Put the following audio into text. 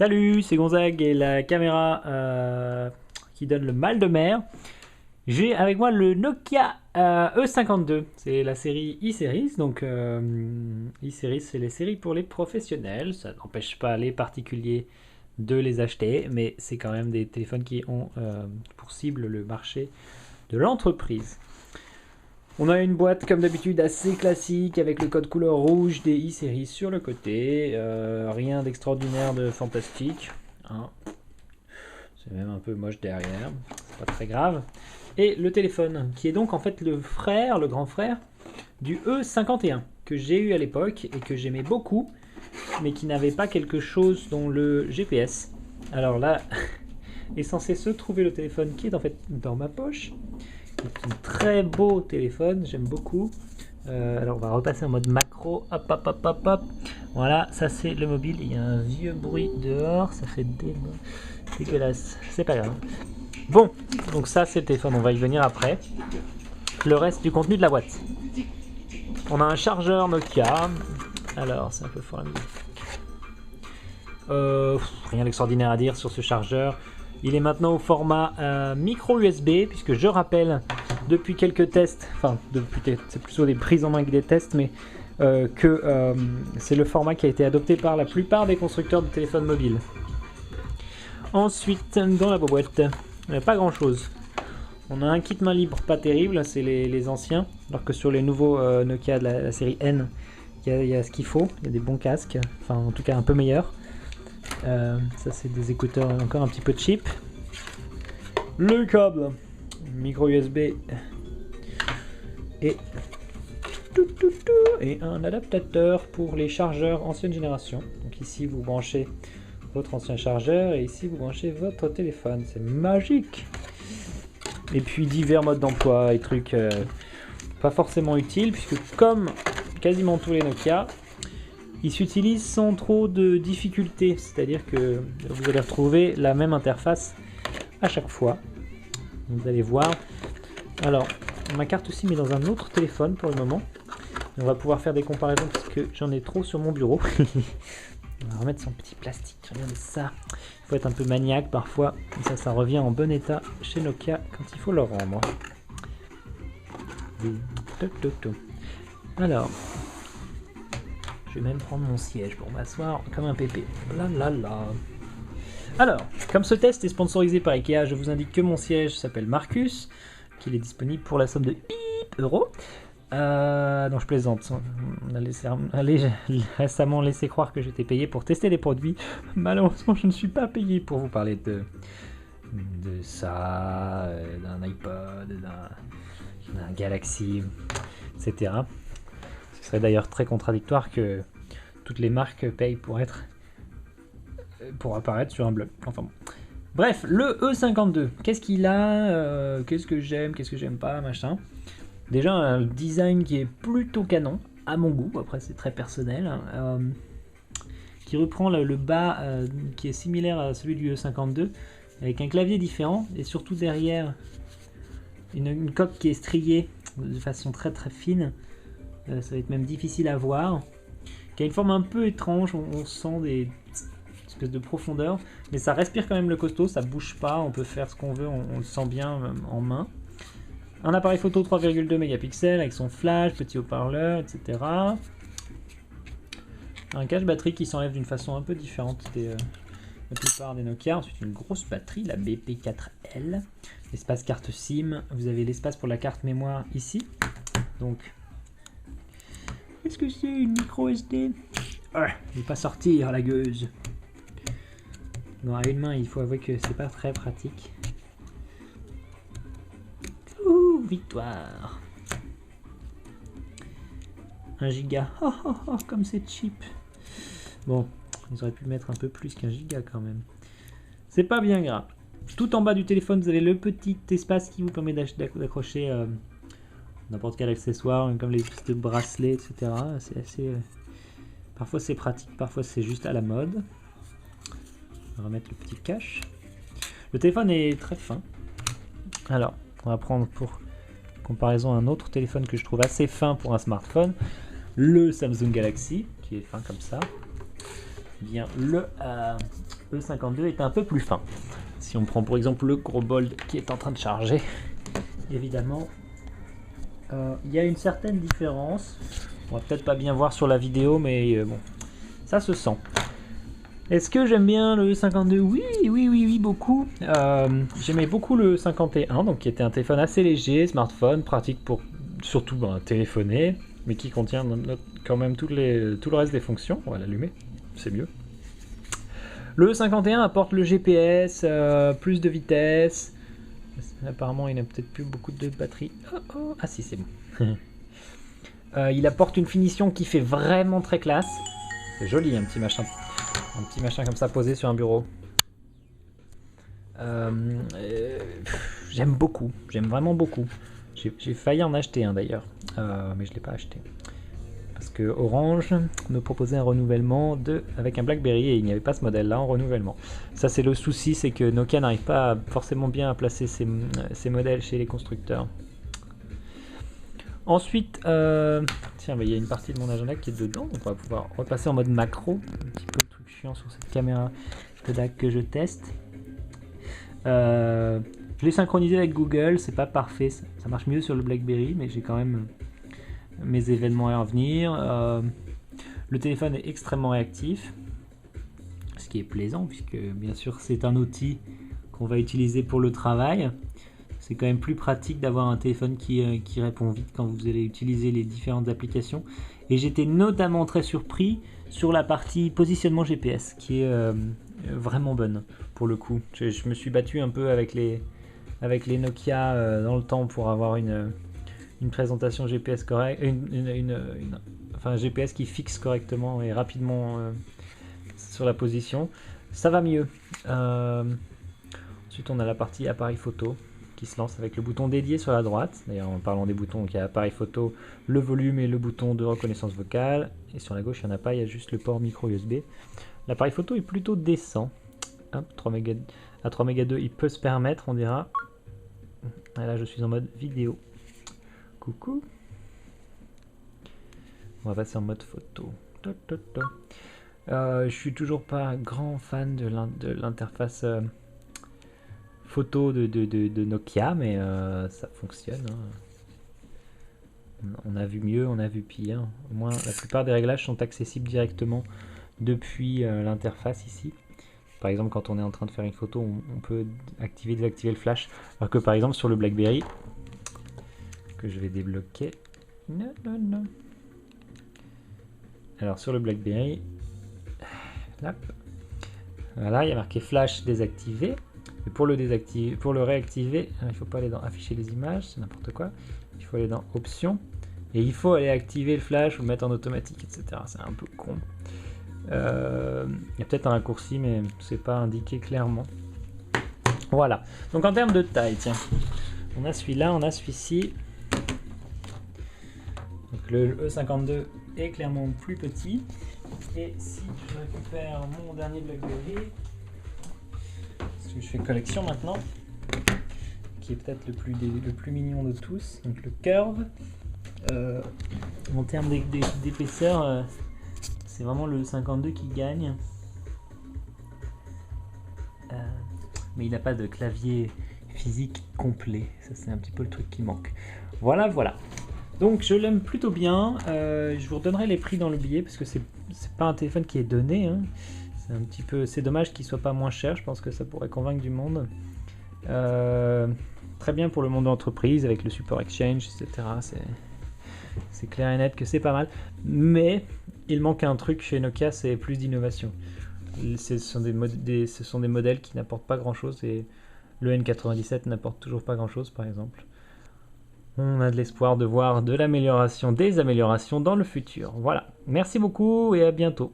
Salut, c'est Gonzague et la caméra qui donne le mal de mer. J'ai avec moi le Nokia E52. C'est la série e-Series. Donc e-Series, c'est les séries pour les professionnels. Ça n'empêche pas les particuliers de les acheter, mais c'est quand même des téléphones qui ont pour cible le marché de l'entreprise. On a une boîte comme d'habitude assez classique avec le code couleur rouge des e-Series sur le côté. Rien d'extraordinaire, de fantastique. Hein. C'est même un peu moche derrière. C'est pas très grave. Et le téléphone qui est donc en fait le grand frère du E51 que j'ai eu à l'époque et que j'aimais beaucoup, mais qui n'avait pas quelque chose dont le GPS. Alors là est censé se trouver le téléphone qui est en fait dans ma poche. C'est un très beau téléphone, j'aime beaucoup. Alors on va repasser en mode macro. Hop, hop, hop, hop, hop. Voilà, ça c'est le mobile. Il y a un vieux bruit dehors, ça fait dégueulasse. C'est pas grave. Bon, donc ça c'est le téléphone, on va y venir après. Le reste du contenu de la boîte. On a un chargeur Nokia. Alors, c'est un peu fort la musique. Rien d'extraordinaire à dire sur ce chargeur. Il est maintenant au format micro USB, puisque je rappelle depuis quelques tests, enfin c'est plutôt des prises en main que des tests, mais que c'est le format qui a été adopté par la plupart des constructeurs de téléphones mobiles. Ensuite, dans la boîte, pas grand chose. On a un kit main libre, pas terrible, c'est les anciens, alors que sur les nouveaux Nokia de la série N, il y a ce qu'il faut, il y a des bons casques, enfin en tout cas un peu meilleurs. Ça c'est des écouteurs encore un petit peu cheap. Le câble micro USB et un adaptateur pour les chargeurs ancienne génération. Donc ici vous branchez votre ancien chargeur et ici vous branchez votre téléphone. C'est magique. Et puis divers modes d'emploi et trucs pas forcément utiles, puisque comme quasiment tous les Nokia, ils s'utilisent sans trop de difficultés, c'est-à-dire que vous allez retrouver la même interface à chaque fois. Vous allez voir. Alors, ma carte aussi met dans un autre téléphone pour le moment. On va pouvoir faire des comparaisons parce que j'en ai trop sur mon bureau. On va remettre son petit plastique. Regardez ça. Il faut être un peu maniaque parfois. Ça revient en bon état chez Nokia quand il faut le rendre. Alors. Je vais même prendre mon siège pour m'asseoir comme un pépé. Là là là. Alors, comme ce test est sponsorisé par Ikea, je vous indique que mon siège s'appelle Marcus, qu'il est disponible pour la somme de €. Non, je plaisante. On a récemment laissé croire que j'étais payé pour tester des produits. Malheureusement, je ne suis pas payé pour vous parler de ça, d'un iPod, d'un Galaxy, etc. Ce serait d'ailleurs très contradictoire que toutes les marques payent pour apparaître sur un blog. Enfin bon. Bref, le E52, qu'est-ce qu'il a, qu'est-ce que j'aime pas, machin. Déjà un design qui est plutôt canon, à mon goût, après c'est très personnel, qui reprend le bas qui est similaire à celui du E52, avec un clavier différent, et surtout derrière une coque qui est striée de façon très très fine. Ça va être même difficile à voir, qui a une forme un peu étrange, on sent des espèces de profondeur, mais ça respire quand même le costaud, ça bouge pas, on peut faire ce qu'on veut, on le sent bien en main. Un appareil photo 3,2 mégapixels avec son flash, petit haut-parleur, etc. Un cache batterie qui s'enlève d'une façon un peu différente la plupart des Nokia. Ensuite une grosse batterie, la BP4L, l'espace carte SIM, vous avez l'espace pour la carte mémoire ici, donc qu'est-ce que c'est une micro SD? Il n'est pas sortir la gueuse. Non, à une main, il faut avouer que c'est pas très pratique. Ouh, victoire. 1 giga. Oh, oh, oh, comme c'est cheap. Bon, ils auraient pu mettre un peu plus qu'1 giga quand même. C'est pas bien grave. Tout en bas du téléphone, vous avez le petit espace qui vous permet d'accrocher n'importe quel accessoire, comme les petits bracelets, etc. C'est assez. Parfois c'est pratique, parfois c'est juste à la mode. On va remettre le petit cache. Le téléphone est très fin. Alors, on va prendre pour comparaison un autre téléphone que je trouve assez fin pour un smartphone, le Samsung Galaxy, qui est fin comme ça. eh bien le E52 est un peu plus fin. Si on prend pour exemple le gros Bold qui est en train de charger, évidemment, il y a une certaine différence. On va peut-être pas bien voir sur la vidéo, mais bon, ça se sent. Est-ce que j'aime bien le E52? Oui, beaucoup. J'aimais beaucoup le 51, donc qui était un téléphone assez léger, smartphone, pratique pour surtout téléphoner, mais qui contient quand même tout le reste des fonctions. On va l'allumer, c'est mieux. Le E51 apporte le GPS, plus de vitesse. Apparemment, il n'a peut-être plus beaucoup de batterie. Ah si, c'est bon. Il apporte une finition qui fait vraiment très classe. C'est joli, un petit machin. Un petit machin comme ça posé sur un bureau. J'aime beaucoup, j'aime vraiment beaucoup. J'ai failli en acheter un d'ailleurs, mais je ne l'ai pas acheté. Parce que Orange me proposait un renouvellement avec un BlackBerry et il n'y avait pas ce modèle-là en renouvellement. Ça c'est le souci, c'est que Nokia n'arrive pas forcément bien à placer ses modèles chez les constructeurs. Ensuite, tiens, il y a une partie de mon agenda qui est dedans, donc on va pouvoir repasser en mode macro. Un petit peu le truc chiant sur cette caméra Kodak que je teste. Je l'ai synchronisé avec Google, c'est pas parfait, ça marche mieux sur le BlackBerry, mais j'ai quand même mes événements à venir. Le téléphone est extrêmement réactif, ce qui est plaisant, puisque bien sûr c'est un outil qu'on va utiliser pour le travail. C'est quand même plus pratique d'avoir un téléphone qui répond vite quand vous allez utiliser les différentes applications. Et j'étais notamment très surpris sur la partie positionnement GPS, qui est vraiment bonne pour le coup. Je me suis battu un peu avec les Nokia dans le temps pour avoir une présentation GPS correcte, enfin GPS qui fixe correctement et rapidement sur la position. Ça va mieux. Ensuite on a la partie appareil photo qui se lance avec le bouton dédié sur la droite. D'ailleurs, en parlant des boutons, il y a appareil photo, le volume et le bouton de reconnaissance vocale. Et sur la gauche, il n'y en a pas, il y a juste le port micro USB. L'appareil photo est plutôt décent. Hop, 3 méga, à 3 méga 2, il peut se permettre, on dira. Et là, je suis en mode vidéo. Coucou. On va passer en mode photo. Je suis toujours pas grand fan de l'interface photo de Nokia, mais ça fonctionne. On a vu mieux, on a vu pire. Au moins, la plupart des réglages sont accessibles directement depuis l'interface ici. Par exemple, quand on est en train de faire une photo, on peut activer, désactiver le flash. Alors que par exemple sur le BlackBerry, que je vais débloquer. Non. Alors sur le BlackBerry, là, voilà, il y a marqué flash désactivé. Et pour le désactiver, pour le réactiver, il ne faut pas aller dans afficher les images, c'est n'importe quoi. Il faut aller dans options et il faut aller activer le flash ou le mettre en automatique, etc. C'est un peu con. Il y a peut-être un raccourci, mais c'est pas indiqué clairement. Voilà. Donc en termes de taille, tiens, on a celui-là, on a celui-ci. Donc le E52 est clairement plus petit. Et si je récupère mon dernier BlackBerry, parce que je fais collection maintenant, qui est peut-être le plus mignon de tous, donc le Curve. En termes d'épaisseur, c'est vraiment le 52 qui gagne. Mais il n'a pas de clavier physique complet, ça c'est un petit peu le truc qui manque. Voilà. Donc je l'aime plutôt bien. Je vous redonnerai les prix dans le billet parce que c'est pas un téléphone qui est donné. Hein. C'est dommage qu'il soit pas moins cher. Je pense que ça pourrait convaincre du monde. Très bien pour le monde d'entreprise avec le support Exchange, etc. C'est clair et net que c'est pas mal. Mais il manque un truc chez Nokia, c'est plus d'innovation. Ce sont des modèles qui n'apportent pas grand chose et le N97 n'apporte toujours pas grand chose par exemple. On a de l'espoir de voir des améliorations dans le futur. Voilà, merci beaucoup et à bientôt.